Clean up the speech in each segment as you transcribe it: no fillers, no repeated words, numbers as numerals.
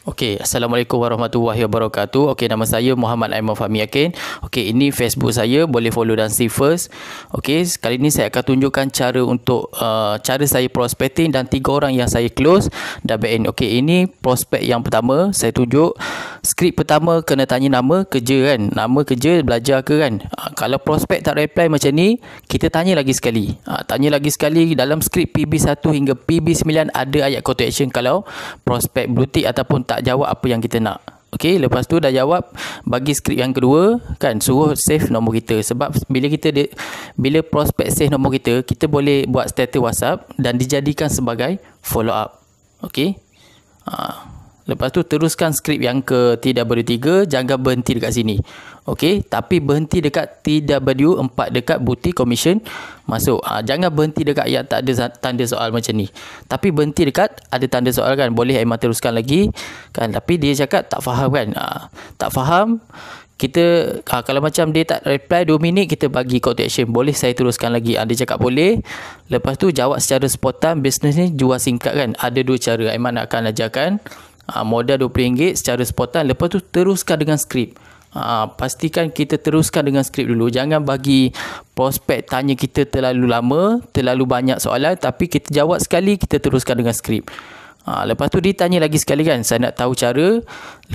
Okey, Assalamualaikum warahmatullahi wabarakatuh. Okey, nama saya Muhammad Aiman Fahmi Yakin. Okey, ini Facebook saya, boleh follow dan see first. Okey, kali ini saya akan tunjukkan cara untuk cara saya prospecting dan 3 orang yang saya close dan back end. Okey, ini prospek yang pertama saya tunjuk. Skrip pertama kena tanya nama kerja kan. Nama kerja, belajar ke kan. Kalau prospek tak reply macam ni, kita tanya lagi sekali. Tanya lagi sekali dalam skrip PB1 hingga PB9 ada ayat call to action kalau prospek blue tick ataupun tak jawab apa yang kita nak. Okey, lepas tu dah jawab, bagi skrip yang kedua kan, suruh save nombor kita. Sebab bila prospek save nombor kita, kita boleh buat status WhatsApp dan dijadikan sebagai follow up. Okey. Lepas tu teruskan skrip yang ke TW3, jangan berhenti dekat sini. Okey, tapi berhenti dekat TW4 dekat bukti komisen masuk. Jangan berhenti dekat yang tak ada tanda soal macam ni. Tapi berhenti dekat ada tanda soal kan. Boleh Aiman teruskan lagi kan, tapi dia cakap tak faham kan. Tak faham, kita kalau macam dia tak reply 2 minit, kita bagi call to action. Boleh saya teruskan lagi? Dia cakap boleh. Lepas tu jawab secara spontan. Bisnes ni jual singkat kan. Ada 2 cara Aiman akan ajarkan. Modal RM20 secara spontan. Lepas tu teruskan dengan skrip. Pastikan kita teruskan dengan skrip dulu. Jangan bagi prospek tanya kita terlalu lama, terlalu banyak soalan, tapi kita jawab sekali, kita teruskan dengan skrip. Lepas tu dia tanya lagi sekali kan, saya nak tahu cara.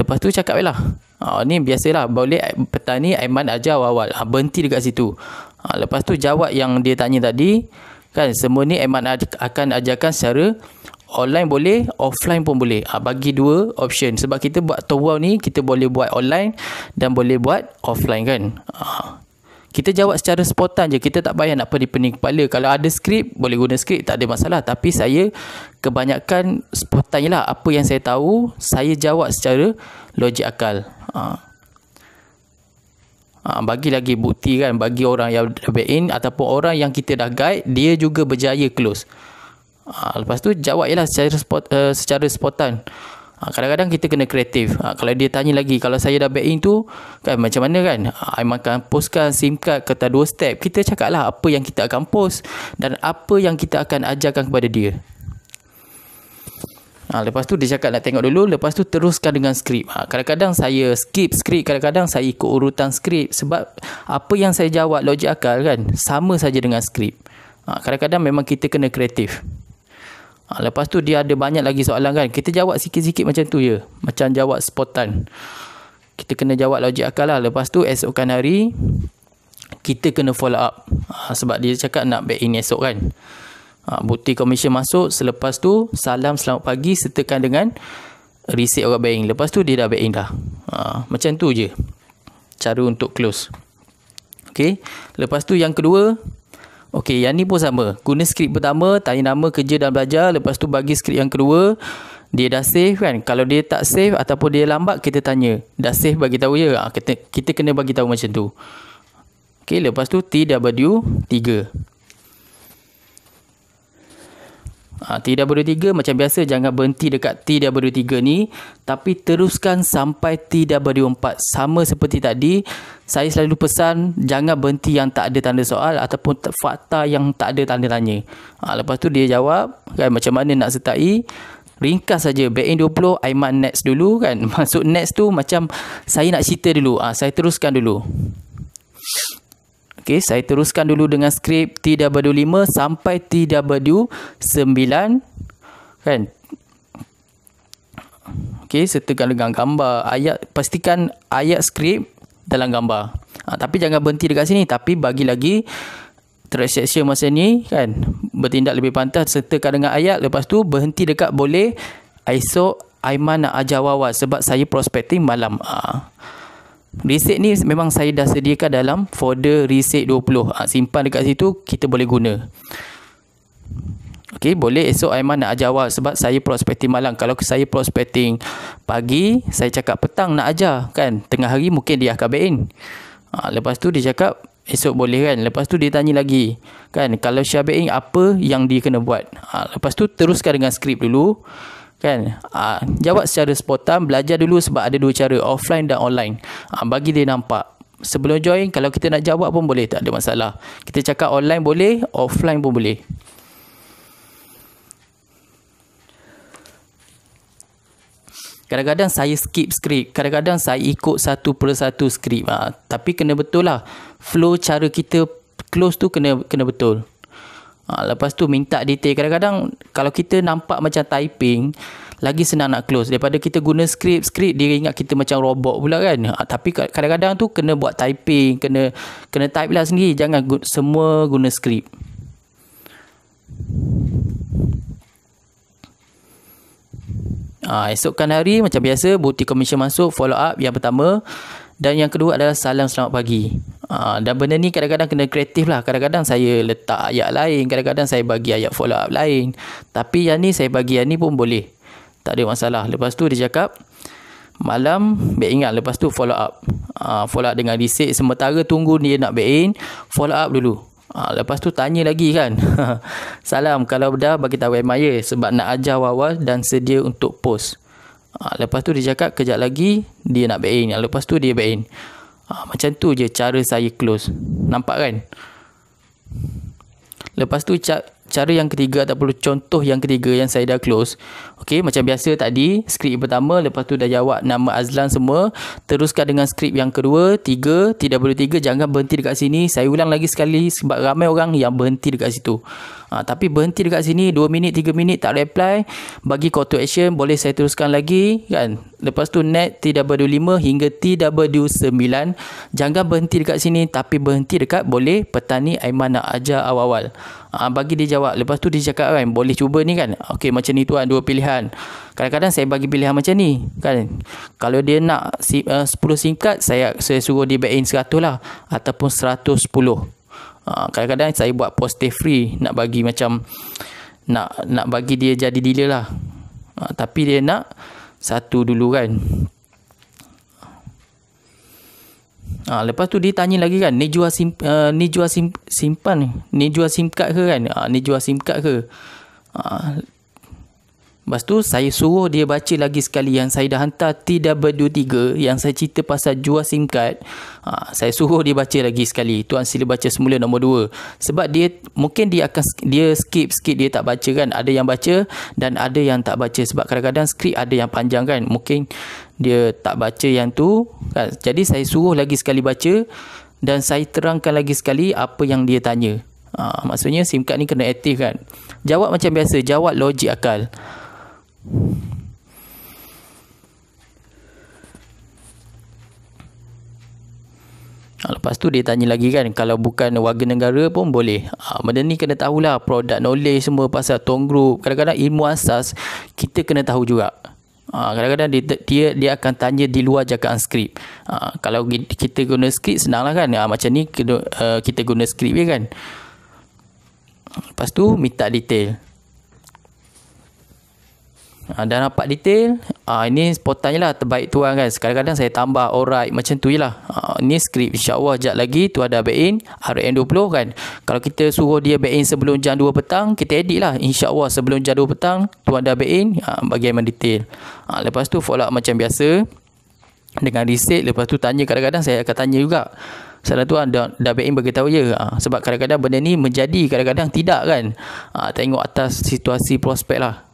Lepas tu cakap lah, ni biasalah, boleh petang ni Aiman ajar awal-awal. Berhenti dekat situ. Lepas tu jawab yang dia tanya tadi kan. Semua ni Aiman akan ajarkan secara online boleh, offline pun boleh. Bagi 2 option. Sebab kita buat towel ni, kita boleh buat online dan boleh buat offline kan. Kita jawab secara spontan je. Kita tak payah nak pening kepala. Kalau ada skrip, boleh guna skrip, tak ada masalah. Tapi saya kebanyakan spontan je lah. Apa yang saya tahu, saya jawab secara logik akal. Bagi lagi bukti kan, bagi orang yang back in ataupun orang yang kita dah guide, dia juga berjaya close. Lepas tu jawab je lah secara spontan. Kadang-kadang kita kena kreatif. Kalau dia tanya lagi, kalau saya dah back in tu kan, macam mana kan, Aiman akan postkan SIM card kata 2 step. Kita cakap lah apa yang kita akan post dan apa yang kita akan ajarkan kepada dia. Lepas tu dia cakap nak tengok dulu. Lepas tu teruskan dengan skrip. Kadang-kadang saya skip skrip, kadang-kadang saya ikut urutan skrip. Sebab apa yang saya jawab logik akal kan, sama saja dengan skrip. Kadang-kadang memang kita kena kreatif. Lepas tu dia ada banyak lagi soalan kan, kita jawab sikit-sikit macam tu je, macam jawab spontan. Kita kena jawab logik akal lah. Lepas tu esokan hari kita kena follow up. Sebab dia cakap nak back in esok kan. Bukti komisen masuk. Selepas tu salam selamat pagi sertakan dengan receipt orang back in. Lepas tu dia dah back in dah. Macam tu je cara untuk close. Okey, lepas tu yang kedua. Okey, yang ni pun sama. Guna skrip pertama, tanya nama, kerja dan belajar. Lepas tu bagi skrip yang kedua. Dia dah save kan. Kalau dia tak save ataupun dia lambat, kita tanya. Dah save bagi tahu je. Kita kena bagi tahu macam tu. Okey, lepas tu TW3. TW3 macam biasa, jangan berhenti dekat TW3 ni, tapi teruskan sampai TW4. Sama seperti tadi, saya selalu pesan jangan berhenti yang tak ada tanda soal ataupun fakta yang tak ada tanda tanya. Lepas tu dia jawab kan, macam mana nak sertai. Ringkas saja, back in 20, Aiman next dulu kan. Masuk next tu macam saya nak cerita dulu. Saya teruskan dulu. Okey, saya teruskan dulu dengan skrip TW5 sampai TW9 kan. Okey, sertakan dengan gambar ayat, pastikan ayat skrip dalam gambar. Tapi jangan berhenti dekat sini, tapi bagi lagi transaction masa ni kan, bertindak lebih pantas, sertakan dengan ayat. Lepas tu berhenti dekat boleh esok Aiman nak ajar awal sebab saya prospecting malam. Receipt ni memang saya dah sediakan dalam folder receipt 20. Simpan dekat situ, kita boleh guna. Okey, boleh esok Aiman nak ajar awal sebab saya prospecting malam. Kalau saya prospecting pagi, saya cakap petang nak ajar kan. Tengah hari mungkin dia akan back in. Lepas tu dia cakap esok boleh kan. Lepas tu dia tanya lagi kan, kalau Syah back in apa yang dia kena buat. Lepas tu teruskan dengan skrip dulu kan. Jawab secara spontan. Belajar dulu sebab ada 2 cara, offline dan online. Bagi dia nampak sebelum join. Kalau kita nak jawab pun boleh, tak ada masalah. Kita cakap online boleh, offline pun boleh. Kadang-kadang saya skip skrip, kadang-kadang saya ikut satu persatu skrip. Tapi kena betul lah. Flow cara kita close tu kena betul. Lepas tu minta detail. Kadang-kadang kalau kita nampak macam typing, lagi senang nak close daripada kita guna skrip dia ingat kita macam robot pula kan. Tapi kadang-kadang tu kena buat typing, kena type lah sendiri, jangan semua guna skrip. Esokkan hari macam biasa, bukti komisen masuk, follow up yang pertama. Dan yang kedua adalah salam selamat pagi. Dan benda ni kadang-kadang kena kreatif lah. Kadang-kadang saya letak ayat lain, kadang-kadang saya bagi ayat follow up lain. Tapi yang ni saya bagi yang ni pun boleh, tak ada masalah. Lepas tu dia cakap malam back in kan. Lepas tu follow up. Follow up dengan receipt. Sementara tunggu dia nak back in, follow up dulu. Lepas tu tanya lagi kan. Salam, kalau dah bagi tahu admire sebab nak ajar awal dan sedia untuk post. Lepas tu dia cakap kejap lagi dia nak back in. Lepas tu dia back in. Macam tu je cara saya close. Nampak kan? Lepas tu cara yang ketiga ataupun contoh yang ketiga yang saya dah close. Okey, macam biasa tadi, skrip pertama, lepas tu dah jawab nama Azlan semua. Teruskan dengan skrip yang kedua, 3, TW3, jangan berhenti dekat sini. Saya ulang lagi sekali sebab ramai orang yang berhenti dekat situ. Tapi berhenti dekat sini 2 minit, 3 minit tak reply, bagi call to action, boleh saya teruskan lagi kan. Lepas tu net TW5 hingga TW9. Jangan berhenti dekat sini, tapi berhenti dekat boleh petani Aiman nak ajar awal-awal. Bagi dia jawab. Lepas tu dia cakap kan, boleh cuba ni kan. Okey, macam ni tuan, 2 pilihan. Kadang-kadang saya bagi pilihan macam ni kan. Kalau dia nak 10 singkat, saya suruh dia back in 100 lah, ataupun 110. Kadang-kadang saya buat positive free, nak bagi macam nak bagi dia jadi dealer lah. Tapi dia nak satu dulu kan. Lepas tu dia tanya lagi kan, ni jual simpan ni jual SIM card ke kan. Ni jual SIM card ke. Lepas tu saya suruh dia baca lagi sekali yang saya dah hantar TW3 yang saya cerita pasal jual SIM card. Saya suruh dia baca lagi sekali. Tuan sila baca semula nombor 2. Sebab dia mungkin dia skip dia tak baca kan. Ada yang baca dan ada yang tak baca. Sebab kadang-kadang skrip ada yang panjang kan. Mungkin dia tak baca yang tu kan. Jadi saya suruh lagi sekali baca dan saya terangkan lagi sekali apa yang dia tanya. Maksudnya SIM card ni kena aktif kan. Jawab macam biasa, jawab logik akal. Lepas tu dia tanya lagi kan, kalau bukan warga negara pun boleh. Benda ni kena tahulah, product knowledge semua pasal Tong Group. Kadang-kadang ilmu asas kita kena tahu juga. Kadang-kadang dia akan tanya di luar jagaan skrip. Kalau kita guna skrip senang lah kan. Macam ni kita guna skrip je kan. Lepas tu minta detail. Dah nampak detail. Ini spotannya lah, terbaik tuan kan. Kadang-kadang saya tambah alright, macam tu je lah. Ini skrip, insyaAllah sekejap lagi tu ada back in RM20 kan. Kalau kita suruh dia back in sebelum jam 2 petang, kita edit lah, insyaAllah sebelum jam 2 petang tu ada back in, bagaimana detail. Lepas tu follow up macam biasa dengan receipt. Lepas tu tanya, kadang-kadang saya akan tanya juga, salah tuan dah back in beritahu je. Sebab kadang-kadang benda ni menjadi, kadang-kadang tidak kan. Tengok atas situasi prospek lah.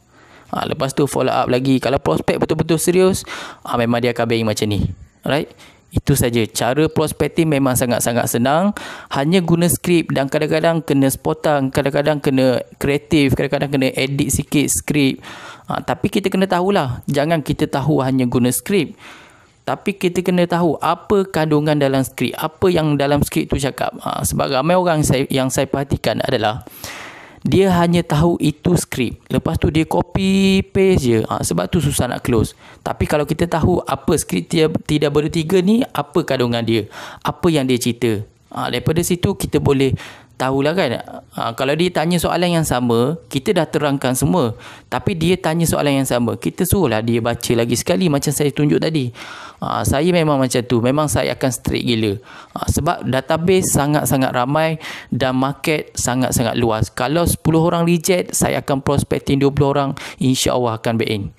Lepas tu follow up lagi. Kalau prospek betul-betul serius, memang dia akan back macam ni. Alright? Itu saja. Cara prospecting memang sangat-sangat senang. Hanya guna skrip dan kadang-kadang kena spontan, kadang-kadang kena kreatif, kadang-kadang kena edit sikit skrip. Tapi kita kena tahulah. Jangan kita tahu hanya guna skrip. Tapi kita kena tahu apa kandungan dalam skrip, apa yang dalam skrip tu cakap. Sebab ramai orang yang saya perhatikan adalah dia hanya tahu itu skrip, lepas tu dia copy paste je. Sebab tu susah nak close. Tapi kalau kita tahu apa skrip TW3 ni, apa kandungan dia, apa yang dia cerita, daripada situ kita boleh tahulah kan. Kalau dia tanya soalan yang sama, kita dah terangkan semua. Tapi dia tanya soalan yang sama, kita suruhlah dia baca lagi sekali macam saya tunjuk tadi. Saya memang macam tu. Memang saya akan strict gila. Sebab database sangat-sangat ramai dan market sangat-sangat luas. Kalau 10 orang reject, saya akan prospecting 20 orang, insya-Allah akan back in.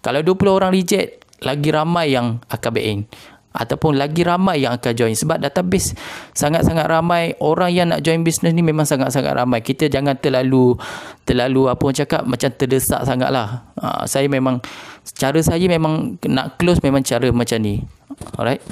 Kalau 20 orang reject, lagi ramai yang akan back in. Ataupun lagi ramai yang akan join. Sebab database sangat-sangat ramai. Orang yang nak join bisnes ni memang sangat-sangat ramai. Kita jangan terlalu apa orang cakap, macam terdesak sangat lah. Saya memang Cara saya memang nak close memang cara macam ni. Alright.